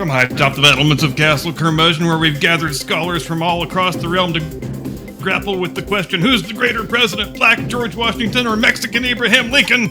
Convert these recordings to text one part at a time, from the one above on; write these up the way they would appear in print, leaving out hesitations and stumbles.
From high atop the battlements of Castle Curmudgeon, where we've gathered scholars from all across the realm to grapple with the question, who's the greater president, Black George Washington or Mexican Abraham Lincoln?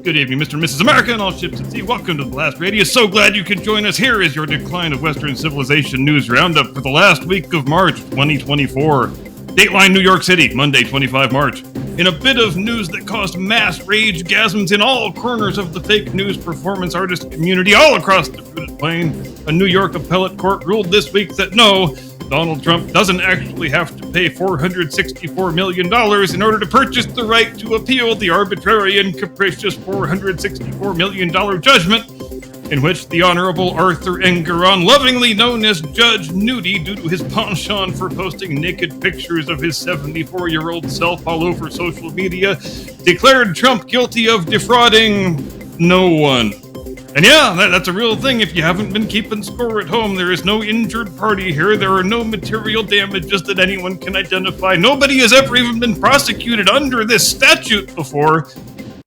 Good evening, Mr. and Mrs. America, and all ships at sea. Welcome to the Blast Radio. So glad you could join us. Here is your Decline of Western Civilization News Roundup for the last week of March 2024. Dateline, New York City, Monday, 25 March. In a bit of news that caused mass rage-gasms in all corners of the fake news performance artist community all across the fruited plain, a New York appellate court ruled this week that no, Donald Trump doesn't actually have to pay $464 million in order to purchase the right to appeal the arbitrary and capricious $464 million judgment in which the Honorable Arthur Engeron, lovingly known as Judge Nudy due to his penchant for posting naked pictures of his 74-year-old self all over social media, declared Trump guilty of defrauding no one. And yeah, that's a real thing. If you haven't been keeping score at home, there is no injured party here. There are no material damages that anyone can identify. Nobody has ever even been prosecuted under this statute before.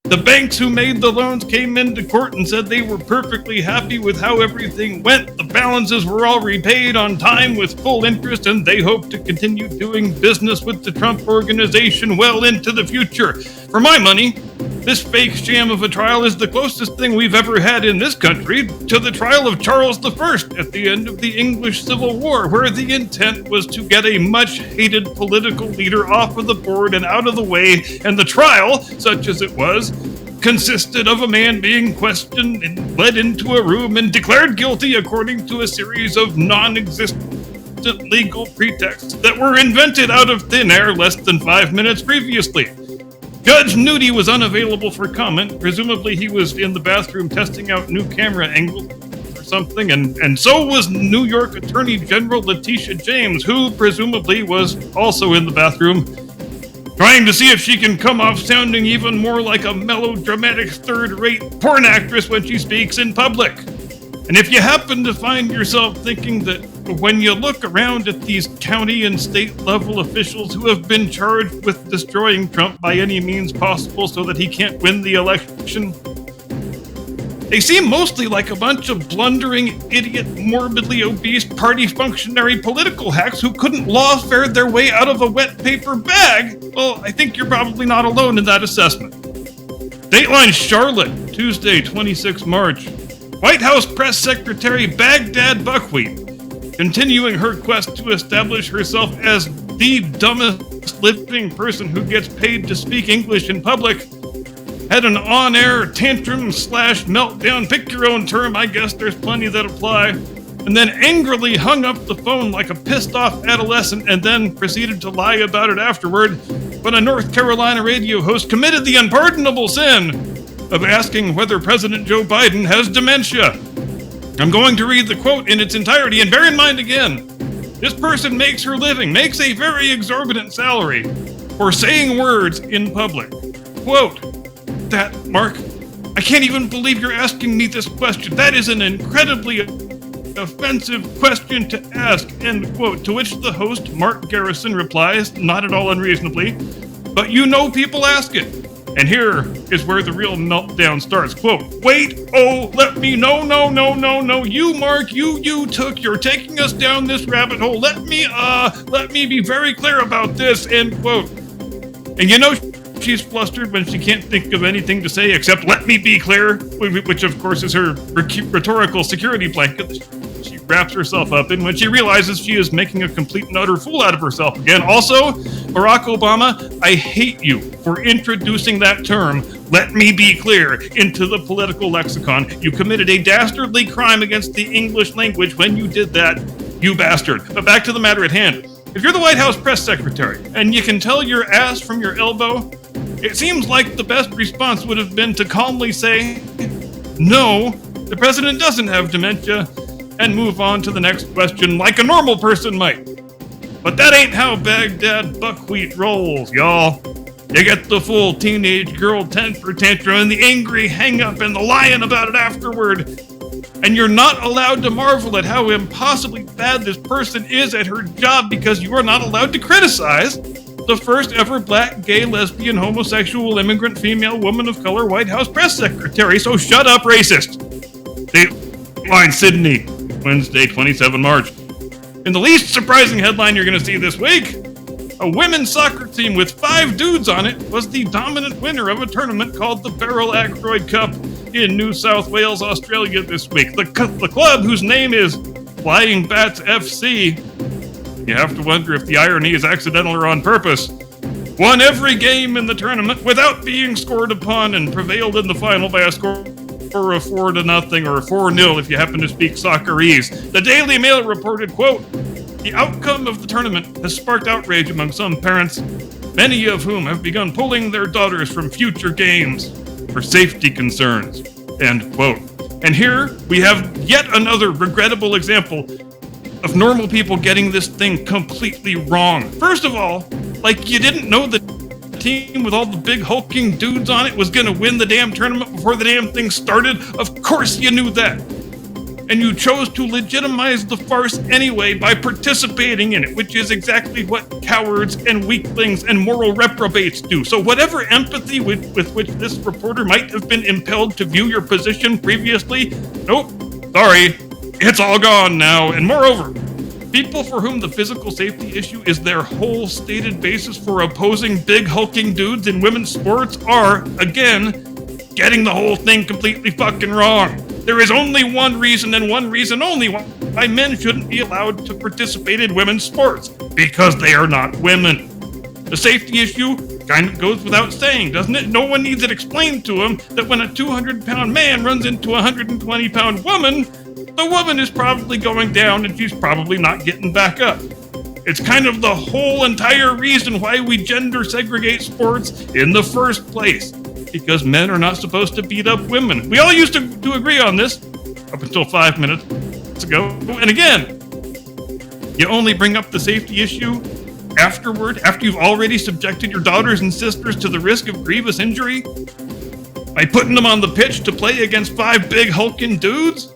The banks who made the loans came into court and said they were perfectly happy with how everything went. The balances were all repaid on time with full interest, and they hope to continue doing business with the Trump organization well into the future. For my money, this fake sham of a trial is the closest thing we've ever had in this country to the trial of Charles I at the end of the English Civil War, where the intent was to get a much-hated political leader off of the board and out of the way, and the trial, such as it was, consisted of a man being questioned and led into a room and declared guilty according to a series of non-existent legal pretexts that were invented out of thin air less than 5 minutes previously. Judge Nudy was unavailable for comment. Presumably he was in the bathroom testing out new camera angles or something, and so was New York Attorney General Letitia James, who presumably was also in the bathroom, trying to see if she can come off sounding even more like a melodramatic third-rate porn actress when she speaks in public. And if you happen to find yourself thinking that when you look around at these county and state level officials who have been charged with destroying Trump by any means possible so that he can't win the election, they seem mostly like a bunch of blundering, idiot, morbidly obese party functionary political hacks who couldn't lawfare their way out of a wet paper bag. Well, I think you're probably not alone in that assessment. Dateline Charlotte, Tuesday, 26 March. White House Press Secretary Baghdad Buckwheat, continuing her quest to establish herself as the dumbest living person who gets paid to speak English in public, had an on-air tantrum/meltdown, pick your own term, I guess there's plenty that apply, and then angrily hung up the phone like a pissed-off adolescent and then proceeded to lie about it afterward when a North Carolina radio host committed the unpardonable sin of asking whether President Joe Biden has dementia. I'm going to read the quote in its entirety, and bear in mind again, this person makes her living, makes a very exorbitant salary for saying words in public. Quote, that, Mark, I can't even believe you're asking me this question. That is an incredibly offensive question to ask, end quote. To which the host, Mark Garrison, replies, not at all unreasonably, but you know people ask it. And here is where the real meltdown starts. Quote, wait, oh, let me, no, you, Mark, you're taking us down this rabbit hole. Let me be very clear about this, end quote. And you know she's flustered when she can't think of anything to say except let me be clear, which of course is her rhetorical security blanket she wraps herself up in when she realizes she is making a complete and utter fool out of herself again. Also, Barack Obama, I hate you for introducing that term, let me be clear, into the political lexicon. You committed a dastardly crime against the English language when you did that, you bastard. But back to the matter at hand. If you're the White House press secretary and you can tell your ass from your elbow, it seems like the best response would have been to calmly say, no, the president doesn't have dementia, and move on to the next question like a normal person might. But that ain't how Baghdad Buckwheat rolls, y'all. You get the full teenage girl temper tantrum and the angry hang-up and the lying about it afterward. And you're not allowed to marvel at how impossibly bad this person is at her job because you are not allowed to criticize the first ever black, gay, lesbian, homosexual, immigrant, female, woman of color White House press secretary. So shut up, racist. Dateline Sydney, Wednesday, 27 March. In the least surprising headline you're going to see this week, a women's soccer team with 5 dudes on it was the dominant winner of a tournament called the Beryl Ackroyd Cup in New South Wales, Australia this week. The club, whose name is Flying Bats FC, you have to wonder if the irony is accidental or on purpose, won every game in the tournament without being scored upon and prevailed in the final by a score of 4-0 or 4-0 if you happen to speak Soccerese. The Daily Mail reported, quote, "The outcome of the tournament has sparked outrage among some parents, many of whom have begun pulling their daughters from future games for safety concerns," end quote. And here we have yet another regrettable example of normal people getting this thing completely wrong. First of all, like, you didn't know the team with all the big hulking dudes on it was gonna win the damn tournament before the damn thing started? Of course you knew that. And you chose to legitimize the farce anyway by participating in it, which is exactly what cowards and weaklings and moral reprobates do. So whatever empathy with which this reporter might have been impelled to view your position previously, nope, sorry, it's all gone now. And moreover, people for whom the physical safety issue is their whole stated basis for opposing big hulking dudes in women's sports are, again, getting the whole thing completely fucking wrong. There is only one reason and one reason only why men shouldn't be allowed to participate in women's sports: because they are not women. The safety issue kind of goes without saying, doesn't it? No one needs it explained to them that when a 200-pound man runs into a 120-pound woman, the woman is probably going down and she's probably not getting back up. It's kind of the whole entire reason why we gender segregate sports in the first place. Because men are not supposed to beat up women. We all used to agree on this up until 5 minutes ago. And again, you only bring up the safety issue afterward, after you've already subjected your daughters and sisters to the risk of grievous injury by putting them on the pitch to play against 5 big hulking dudes.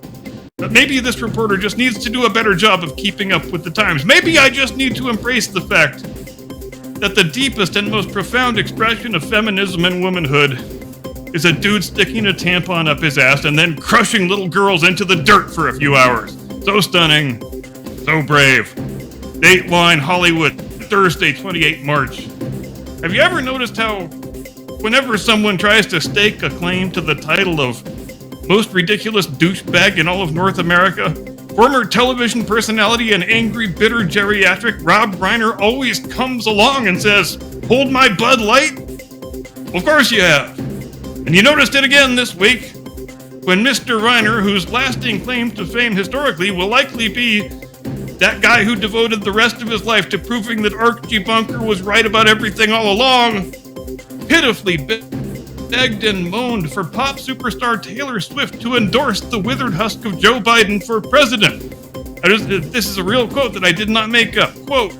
But maybe this reporter just needs to do a better job of keeping up with the times. Maybe I just need to embrace the fact that the deepest and most profound expression of feminism and womanhood is a dude sticking a tampon up his ass and then crushing little girls into the dirt for a few hours. So stunning, so brave. Dateline Hollywood, Thursday, 28 March. Have you ever noticed how whenever someone tries to stake a claim to the title of most ridiculous douchebag in all of North America, former television personality and angry, bitter geriatric Rob Reiner always comes along and says, "Hold my Bud Light"? Well, of course you have. And you noticed it again this week when Mr. Reiner, whose lasting claim to fame historically will likely be that guy who devoted the rest of his life to proving that Archie Bunker was right about everything all along, pitifully begged and moaned for pop superstar Taylor Swift to endorse the withered husk of Joe Biden for president. This is a real quote that I did not make up. Quote,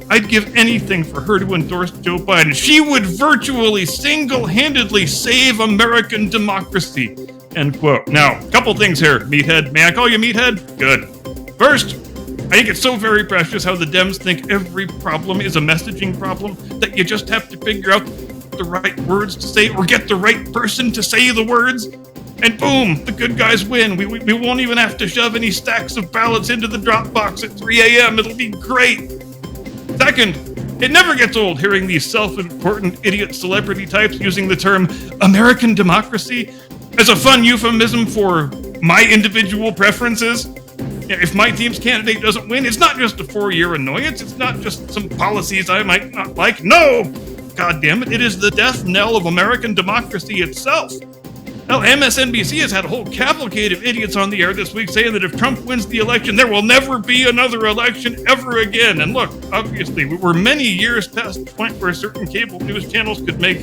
"I'd give anything for her to endorse Joe Biden. She would virtually single-handedly save American democracy." End quote. Now, a couple things here, meathead. May I call you meathead? Good. First, I think it's so very precious how the Dems think every problem is a messaging problem, that you just have to figure out the right words to say or get the right person to say the words, and boom, the good guys win. We won't even have to shove any stacks of ballots into the drop box at 3 a.m. It'll be great. Second, it never gets old hearing these self-important idiot celebrity types using the term American democracy as a fun euphemism for my individual preferences. If my team's candidate doesn't win, it's not just a 4-year annoyance. It's not just some policies I might not like. No! God damn it, it is the death knell of American democracy itself. Now, MSNBC has had a whole cavalcade of idiots on the air this week saying that if Trump wins the election, there will never be another election ever again. And look, obviously, we're many years past the point where certain cable news channels could make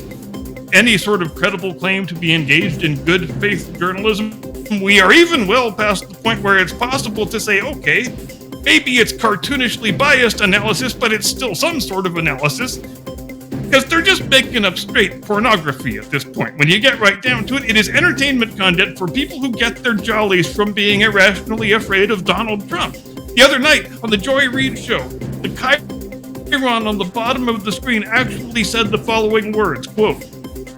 any sort of credible claim to be engaged in good faith journalism. We are even well past the point where it's possible to say, okay, maybe it's cartoonishly biased analysis, but it's still some sort of analysis. Because they're just making up straight pornography at this point. When you get right down to it, it is entertainment content for people who get their jollies from being irrationally afraid of Donald Trump. The other night, on the Joy Reid show, the chyron on the bottom of the screen actually said the following words, quote,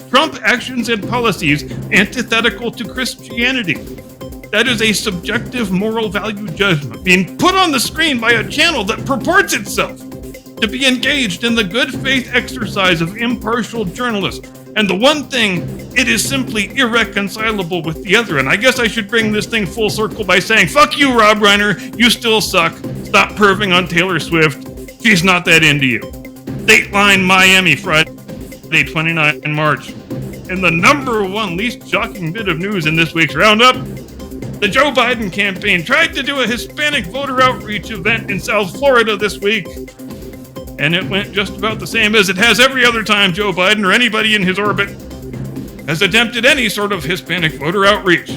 "Trump actions and policies antithetical to Christianity." That is a subjective moral value judgment being put on the screen by a channel that purports itself to be engaged in the good faith exercise of impartial journalism. And the one thing, it is simply irreconcilable with the other. And I guess I should bring this thing full circle by saying, fuck you, Rob Reiner, you still suck. Stop perving on Taylor Swift. She's not that into you. Dateline Miami, Friday, 29 March. And the number one least shocking bit of news in this week's Roundup, the Joe Biden campaign tried to do a Hispanic voter outreach event in South Florida this week, and it went just about the same as it has every other time Joe Biden or anybody in his orbit has attempted any sort of Hispanic voter outreach.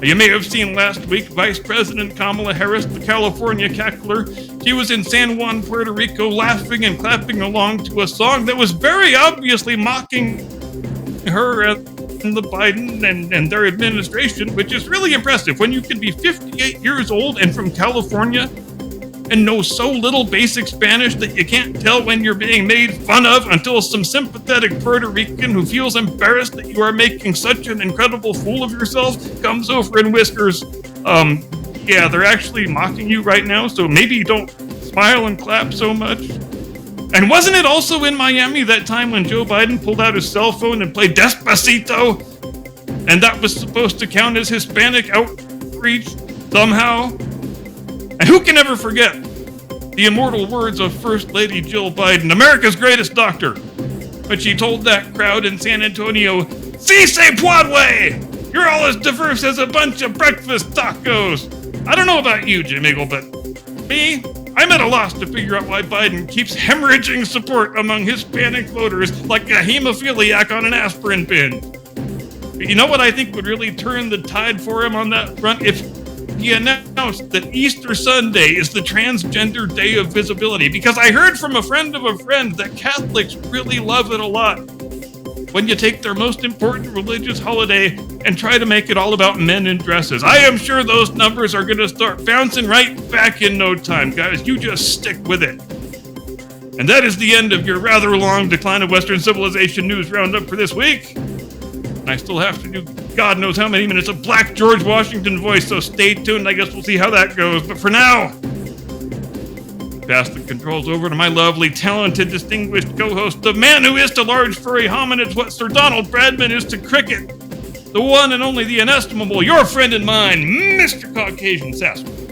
You may have seen last week Vice President Kamala Harris, the California cackler. She was in San Juan, Puerto Rico, laughing and clapping along to a song that was very obviously mocking her and the Biden and their administration, which is really impressive when you can be 58 years old and from California and know so little basic Spanish that you can't tell when you're being made fun of until some sympathetic Puerto Rican who feels embarrassed that you are making such an incredible fool of yourself comes over and whispers, yeah, they're actually mocking you right now, so maybe you don't smile and clap so much. And wasn't it also in Miami that time when Joe Biden pulled out his cell phone and played Despacito? And that was supposed to count as Hispanic outreach somehow? And who can ever forget the immortal words of First Lady Jill Biden, America's greatest doctor, when she told that crowd in San Antonio, "Si se puede! You're all as diverse as a bunch of breakfast tacos." I don't know about you, Jim Eagle, but me, I'm at a loss to figure out why Biden keeps hemorrhaging support among Hispanic voters like a hemophiliac on an aspirin bin. But you know what I think would really turn the tide for him on that front? If he announced that Easter Sunday is the transgender day of visibility, because I heard from a friend of a friend that Catholics really love it a lot when you take their most important religious holiday and try to make it all about men in dresses. I am sure those numbers are going to start bouncing right back in no time, guys. You just stick with it. And that is the end of your rather long Decline of Western Civilization news roundup for this week. I still have to do God knows how many minutes of Black George Washington voice, so stay tuned. I guess we'll see how that goes. But for now, pass the controls over to my lovely, talented, distinguished co-host, the man who is to large furry hominids what Sir Donald Bradman is to cricket, the one and only, the inestimable, your friend and mine, Mr. Caucasian Sasquatch.